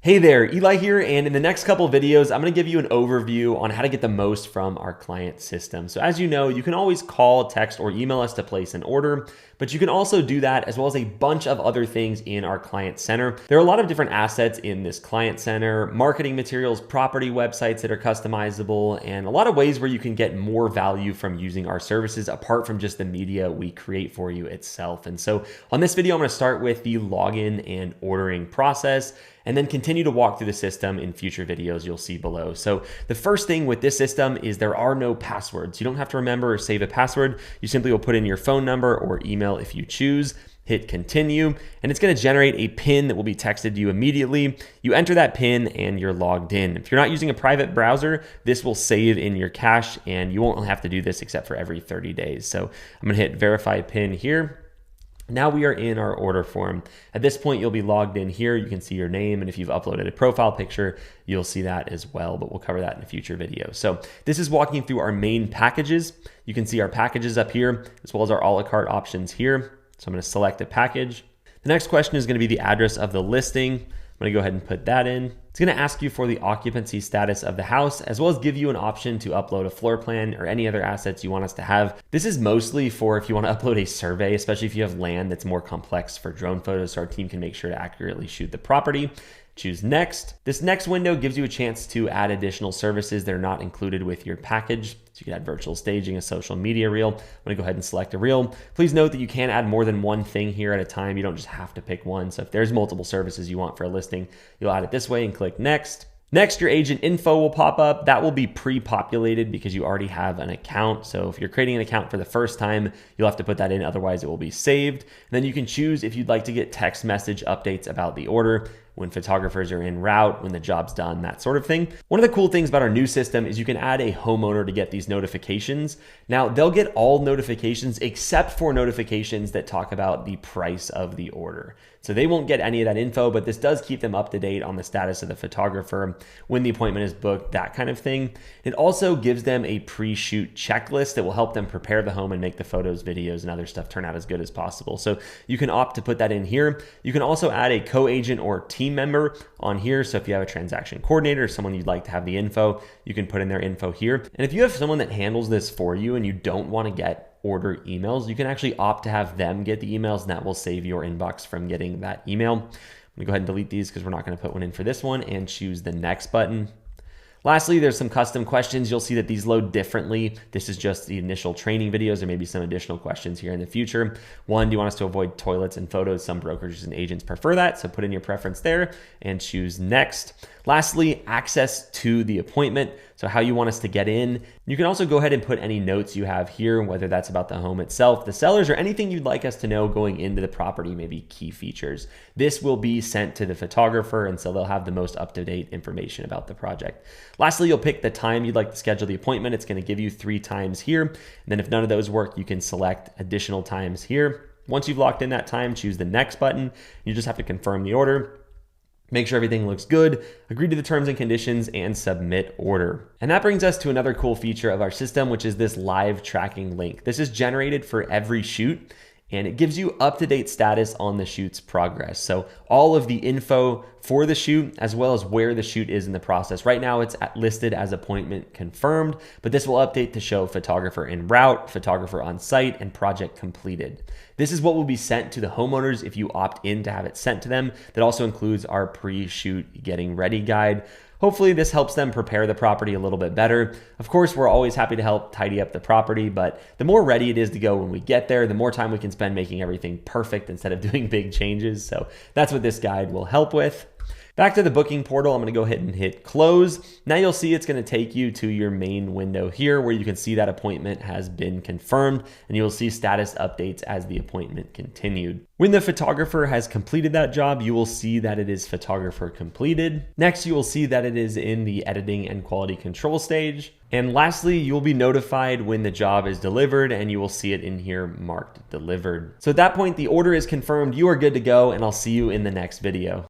Hey there, Eli here, and in the next couple of videos, I'm gonna give you an overview on how to get the most from our client system. So as you know, you can always call, text, or email us to place an order, but you can also do that as well as a bunch of other things in our client center. There are a lot of different assets in this client center, marketing materials, property websites that are customizable, and a lot of ways where you can get more value from using our services apart from just the media we create for you itself. And so on this video, I'm gonna start with the login and ordering process, and then continue to walk through the system in future videos you'll see below. So the first thing with this system is there are no passwords. You don't have to remember or save a password. You simply will put in your phone number or email if you choose, hit continue, and it's gonna generate a PIN that will be texted to you immediately. You enter that PIN and you're logged in. If you're not using a private browser, this will save in your cache and you won't have to do this except for every 30 days. So I'm gonna hit verify PIN here. Now we are in our order form. At this point, you'll be logged in here. You can see your name, and if you've uploaded a profile picture, you'll see that as well, but we'll cover that in a future video. So this is walking through our main packages. You can see our packages up here, as well as our a la carte options here. So I'm gonna select a package. The next question is gonna be the address of the listing. I'm gonna go ahead and put that in. It's gonna ask you for the occupancy status of the house, as well as give you an option to upload a floor plan or any other assets you want us to have. This is mostly for if you wanna upload a survey, especially if you have land that's more complex for drone photos, so our team can make sure to accurately shoot the property. Choose next. This next window gives you a chance to add additional services that are not included with your package. So you can add virtual staging, a social media reel. I'm gonna go ahead and select a reel. Please note that you can add more than one thing here at a time. You don't just have to pick one. So if there's multiple services you want for a listing, you'll add it this way and click next. Next, your agent info will pop up. That will be pre-populated because you already have an account. So if you're creating an account for the first time, you'll have to put that in, otherwise it will be saved. And then you can choose if you'd like to get text message updates about the order, when photographers are en route, when the job's done, that sort of thing. One of the cool things about our new system is you can add a homeowner to get these notifications. Now, they'll get all notifications except for notifications that talk about the price of the order. So they won't get any of that info, but this does keep them up to date on the status of the photographer, when the appointment is booked, that kind of thing. It also gives them a pre-shoot checklist that will help them prepare the home and make the photos, videos, and other stuff turn out as good as possible. So you can opt to put that in here. You can also add a co-agent or team member on here. So if you have a transaction coordinator or someone you'd like to have the info, you can put in their info here. And if you have someone that handles this for you and you don't want to get order emails, you can actually opt to have them get the emails, and that will save your inbox from getting that email. I'm gonna go ahead and delete these because we're not gonna put one in for this one, and choose the next button. Lastly, there's some custom questions. You'll see that these load differently. This is just the initial training videos. There may be some additional questions here in the future. One, do you want us to avoid toilets and photos? Some brokerages and agents prefer that, so put in your preference there and choose next. Lastly, access to the appointment. So how you want us to get in. You can also go ahead and put any notes you have here, whether that's about the home itself, the sellers, or anything you'd like us to know going into the property, maybe key features. This will be sent to the photographer, and so they'll have the most up-to-date information about the project. Lastly, you'll pick the time you'd like to schedule the appointment. It's gonna give you 3 times here. And then if none of those work, you can select additional times here. Once you've locked in that time, choose the next button. You just have to confirm the order. Make sure everything looks good, agree to the terms and conditions, and submit order. And that brings us to another cool feature of our system, which is this live tracking link. This is generated for every shoot, and it gives you up-to-date status on the shoot's progress. So all of the info for the shoot, as well as where the shoot is in the process. Right now it's listed as appointment confirmed, but this will update to show photographer en route, photographer on site, and project completed. This is what will be sent to the homeowners if you opt in to have it sent to them. That also includes our pre-shoot getting ready guide. Hopefully this helps them prepare the property a little bit better. Of course, we're always happy to help tidy up the property, but the more ready it is to go when we get there, the more time we can spend making everything perfect instead of doing big changes. So that's what this guide will help with. Back to the booking portal, I'm gonna go ahead and hit close. Now you'll see it's gonna take you to your main window here where you can see that appointment has been confirmed, and you'll see status updates as the appointment continued. When the photographer has completed that job, you will see that it is photographer completed. Next, you will see that it is in the editing and quality control stage. And lastly, you'll be notified when the job is delivered, and you will see it in here marked delivered. So at that point, the order is confirmed, you are good to go, and I'll see you in the next video.